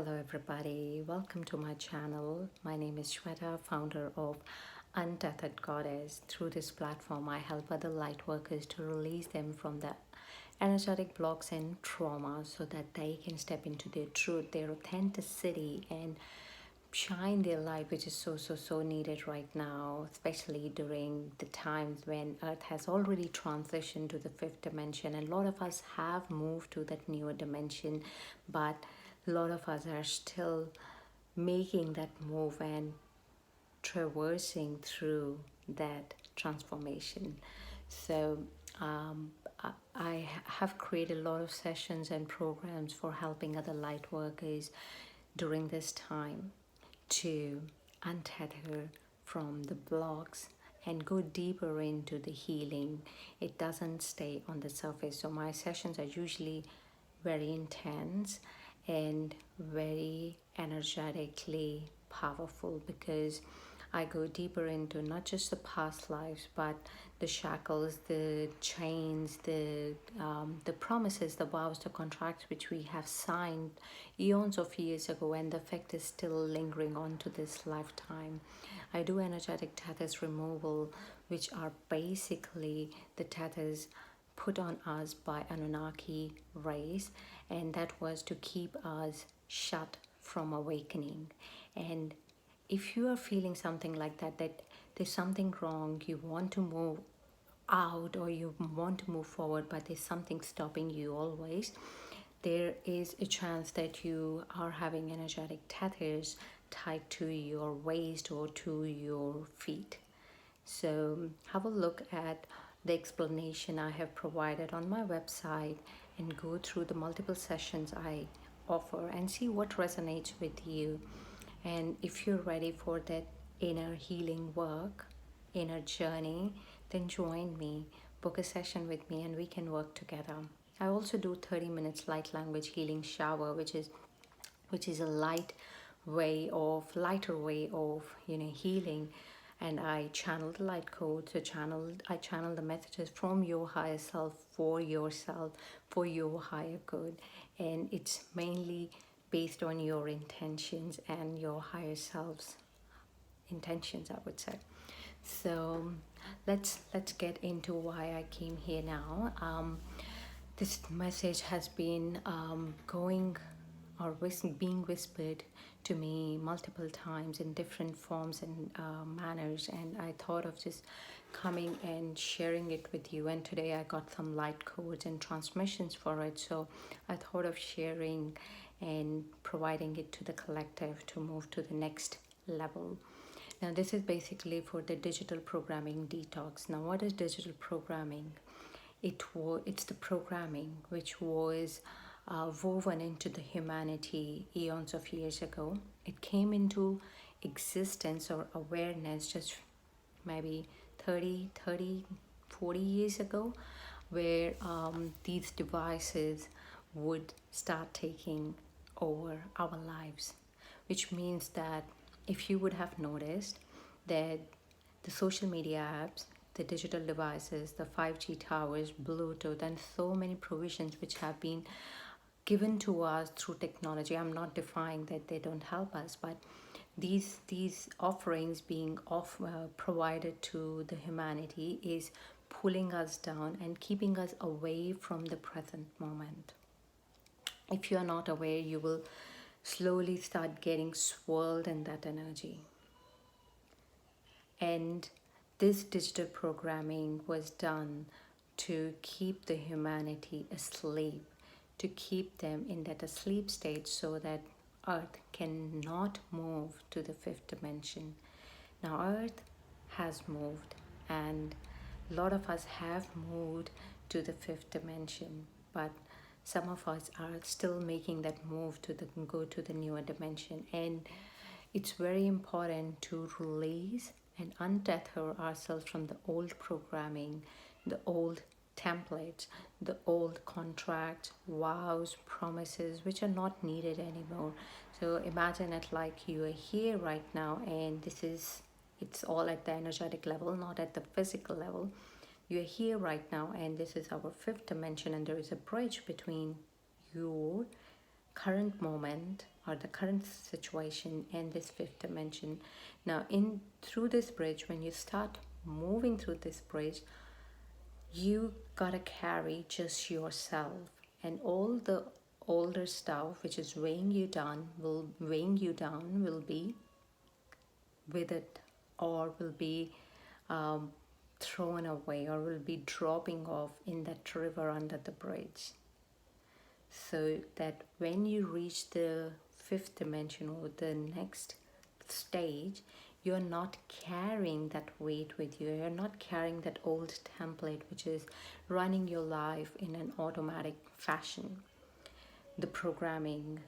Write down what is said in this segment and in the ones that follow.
Hello everybody, welcome to my channel. My name is Shweta, founder of Untethered Goddess. Through this platform, I help other light workers to release them from the energetic blocks and trauma so that they can step into their truth, their authenticity, and shine their light, which is so needed right now, especially during the times when Earth has already transitioned to the fifth dimension. And a lot of us have moved to that newer dimension, but a lot of us are still making that move and traversing through that transformation. So I have created a lot of sessions and programs for helping other light workers during this time to untether from the blocks and go deeper into the healing. It doesn't stay on the surface. So my sessions are usually very intense and very energetically powerful because I go deeper into not just the past lives, but the shackles, the chains, the promises, the vows, the contracts which we have signed eons of years ago, and the effect is still lingering on to this lifetime. I do energetic tethers removal, which are basically the tethers put on us by Anunnaki race, and that was to keep us shut from awakening. And if you are feeling something like that, that there's something wrong, you want to move out or you want to move forward, but there's something stopping you always, there is a chance that you are having energetic tethers tied to your waist or to your feet. So have a look at the explanation I have provided on my website and go through the multiple sessions I offer and see what resonates with you. And if you're ready for that inner healing work, inner journey, then join me, book a session with me, and we can work together. I also do 30 minutes light language healing shower, which is a lighter way of healing. And I channel the light code. I channel the messages from your higher self for yourself, for your higher good. And it's mainly based on your intentions and your higher self's intentions, I would say. So let's get into why I came here now. This message has been going or being whispered to me multiple times in different forms and manners, and I thought of just coming and sharing it with you. And today I got some light codes and transmissions for it, so I thought of sharing and providing it to the collective to move to the next level. Now this is basically for the digital programming detox. Now what is digital programming? It's the programming which was woven into the humanity eons of years ago. It came into existence or awareness just maybe 40 years ago, where these devices would start taking over our lives, which means that if you would have noticed that the social media apps, the digital devices, the 5G towers, Bluetooth, and so many provisions which have been given to us through technology. I'm not defying that they don't help us, but these offerings being provided to the humanity is pulling us down and keeping us away from the present moment. If you are not aware, you will slowly start getting swirled in that energy. And this digital programming was done to keep the humanity asleep, to keep them in that asleep state so that Earth cannot move to the fifth dimension. Now Earth has moved, and a lot of us have moved to the fifth dimension, but some of us are still making that move to go to the newer dimension. And it's very important to release and untether ourselves from the old programming, the old templates, the old contracts, vows, promises, which are not needed anymore. So imagine it like you are here right now, and it's all at the energetic level, not at the physical level. You're here right now, and this is our fifth dimension, and there is a bridge between your current moment or the current situation in this fifth dimension. Now, in through this bridge, when you start moving through this bridge, you gotta carry just yourself, and all the older stuff which is weighing you down will be with it, or will be um, thrown away, or will be dropping off in that river under the bridge, so that when you reach the fifth dimension or the next stage, you're not carrying that weight with you. You're not carrying that old template which is running your life in an automatic fashion. The programming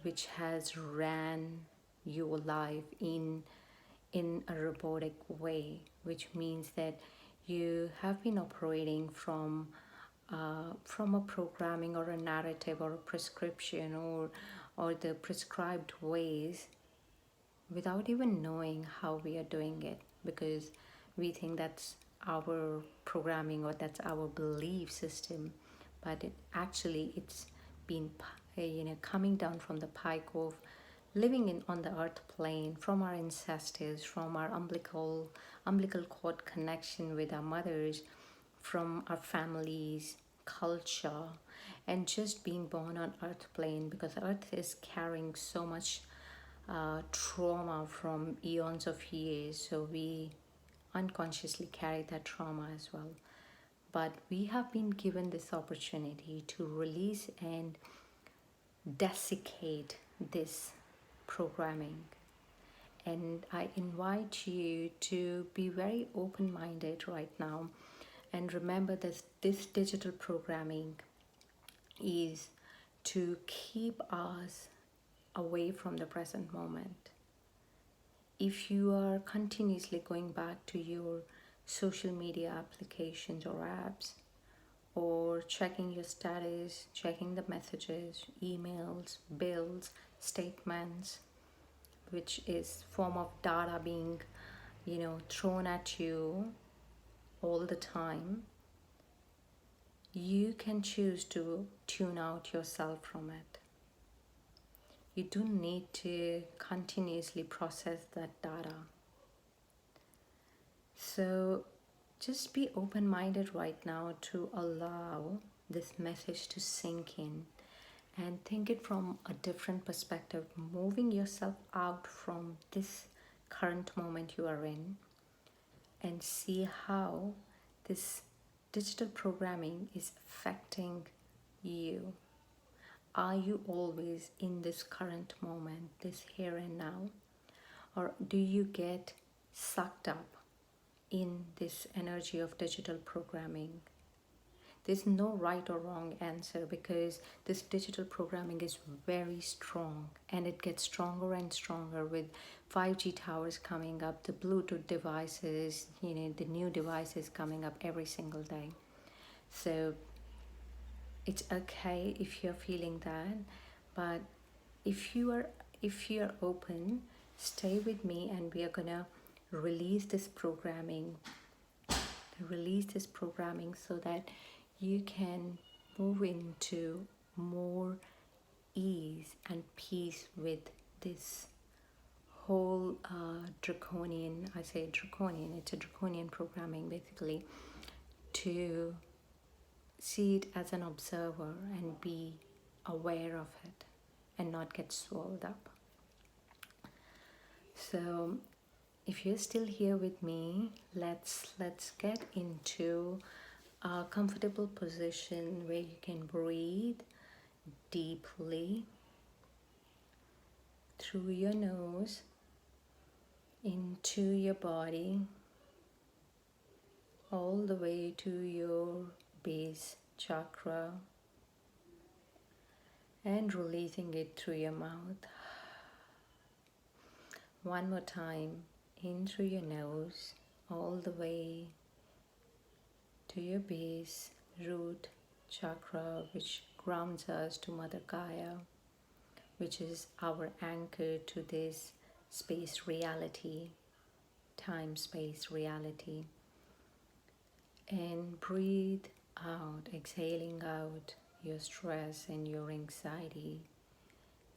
which has ran your life in a robotic way, which means that you have been operating from a programming or a narrative or a prescription, or the prescribed ways, without even knowing how we are doing it, because we think that's our programming or that's our belief system. But it's been coming down from the pike of living in on the earth plane, from our ancestors, from our umbilical cord connection with our mothers, from our families, culture, and just being born on earth plane, because earth is carrying so much trauma from eons of years, so we unconsciously carry that trauma as well. But we have been given this opportunity to release and desiccate this programming. And I invite you to be very open minded right now, and remember that this digital programming is to keep us away from the present moment. If you are continuously going back to your social media applications or apps, or checking your status, checking the messages, emails, bills, statements, which is form of data being, thrown at you all the time, you can choose to tune out yourself from it. You don't need to continuously process that data. So just be open-minded right now to allow this message to sink in, and think it from a different perspective, moving yourself out from this current moment you are in, and see how this digital programming is affecting you. Are you always in this current moment, this here and now? Or do you get sucked up in this energy of digital programming? There's no right or wrong answer, because this digital programming is very strong, and it gets stronger and stronger with 5G towers coming up, the Bluetooth devices, the new devices coming up every single day. So it's okay if you're feeling that, but if you're open, stay with me, and we are gonna release this programming so that you can move into more ease and peace with this whole draconian, I say draconian, it's a draconian programming, basically, to see it as an observer and be aware of it and not get swallowed up. So if you're still here with me, let's get into a comfortable position where you can breathe deeply through your nose into your body, all the way to your base chakra, and releasing it through your mouth. One more time, in through your nose, all the way to your base root chakra, which grounds us to Mother Gaia, which is our anchor to this space reality, time-space reality. And breathe out, exhaling out your stress and your anxiety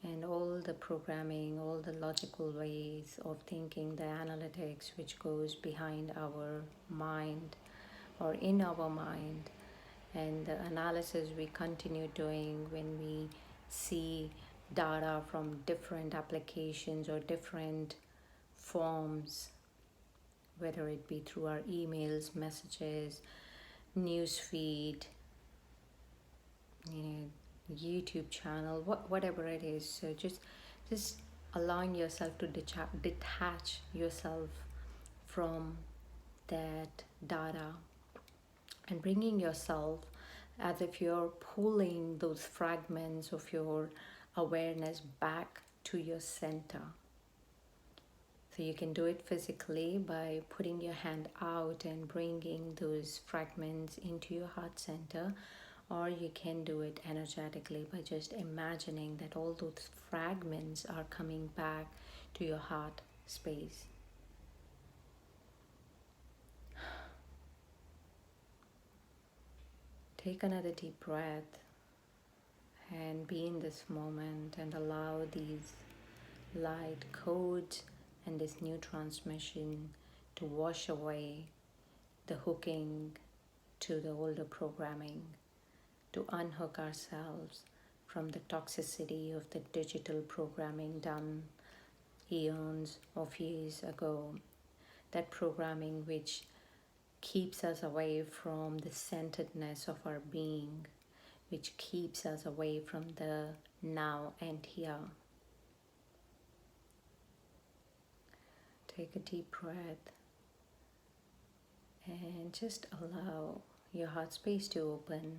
and all the programming, all the logical ways of thinking, the analytics which goes behind our mind or in our mind, and the analysis we continue doing when we see data from different applications or different forms, whether it be through our emails, messages, news feed, you know, YouTube channel, whatever it is. So just allowing yourself to detach yourself from that data and bringing yourself as if you're pulling those fragments of your awareness back to your center. So you can do it physically by putting your hand out and bringing those fragments into your heart center, or you can do it energetically by just imagining that all those fragments are coming back to your heart space. Take another deep breath and be in this moment and allow these light codes and this new transmission to wash away the hooking to the older programming, to unhook ourselves from the toxicity of the digital programming done eons of years ago. That programming which keeps us away from the centeredness of our being, which keeps us away from the now and here. Take a deep breath and just allow your heart space to open.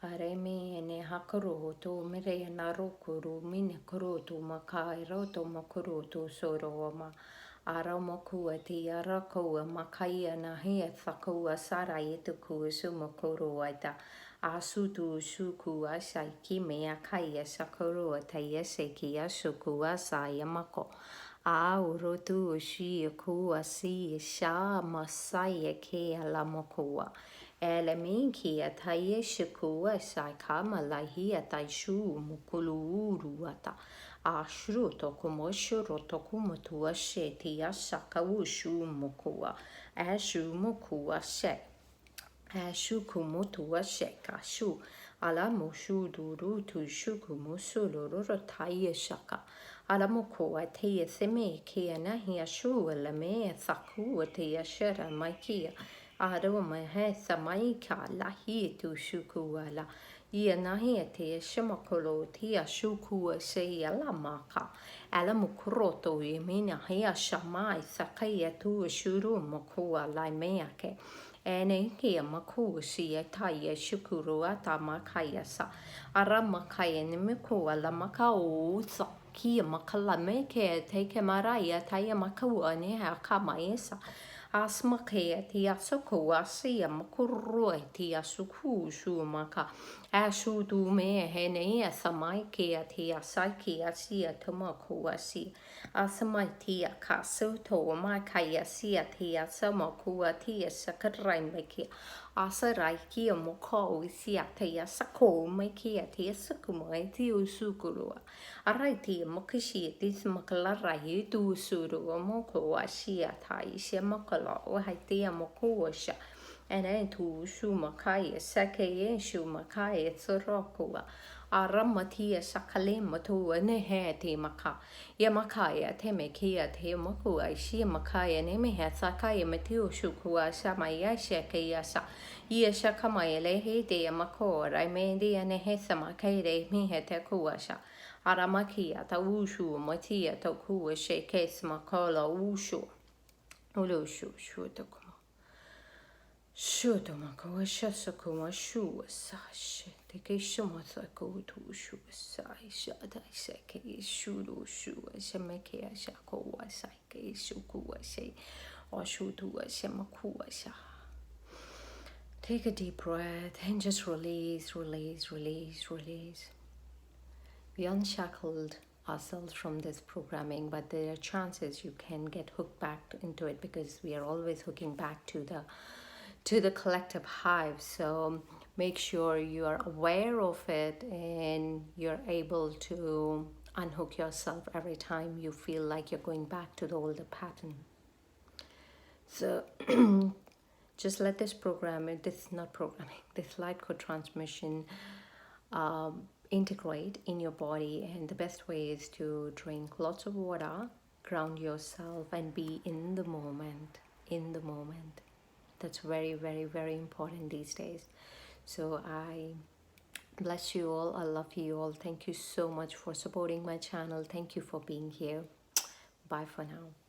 Are me ene hakaro to mere na rokuru mine kurotu makai roto makurotu soroma. Ara mokua ti ara koa makai na hea thakua sarai te kua sumakoro aita. Asutu suku asai ki mea kaya sakoro atai se ki asuku asai mako. Auro tu shi kua si sha masai ke ala mokua. Ele minki atai shikua sai kama lahi atai shu mukulu uru ata. Ashru tokumo shuru tokumo tua sheti asaka ushu mukua. Ashu mukua she. Ashu kumutua sheka shu. Alamo shu duru tu shuku musuluru taye shaka. Alamo koa te theme kia nahi ashu lame thaku te ashera maikia. Aro mahesa maika lahi tu shuku ala. Ia nahi te shimakolo te ashuku se alamaka. Alamukuroto yemina hea shamai thakaya tu shuru mokua laimeake. Ene kia maku si e taia shukuru ata makaya sa. Ara makaya ni mikua la makao usa. Kia makala me ke te ke maraya taia makua ne ha kamaya sa. As makea ti asoko asia makurua ti asuku su maka. Asu du me hene ia samai kia ti asaki asia tamako asia. Asamai ti akaso to makaya sia ti asamakua ti asakarai meki. Asarai kia moko sia ti asako meki ti asakumai ti usukurua. Arai ti mokishi ti makalarai tu suru moko asia tai sia makala o hai ti moko asha. And tu shumakaya sake shumakaya sorokua. Aramatia sakalema to nehe te maka. Yamakaya te mekia te mokua shi makaya neme sakaya matio shukua samaya shakaya sa. Yashakamaya lehe de makora. I made the anehesamakade mihe te kuasha. Aramakia ta ushu matia to kua shakes makola ushu. Ulushu shutako. Shudomako shasakuma shua sash. The Kishumasako to shua sai shada seke shudo shua semeke shako wasake shukua say or shudu semakua sha. Take a deep breath and just release, release, release, release. We unshackled ourselves from this programming, but there are chances you can get hooked back into it because we are always hooking back to the collective hive. So make sure you are aware of it and you're able to unhook yourself every time you feel like you're going back to the older pattern. So just let this this light code transmission integrate in your body. And the best way is to drink lots of water, ground yourself, and be in the moment. In the moment. That's very, very, very important these days. So I bless you all. I love you all. Thank you so much for supporting my channel. Thank you for being here. Bye for now.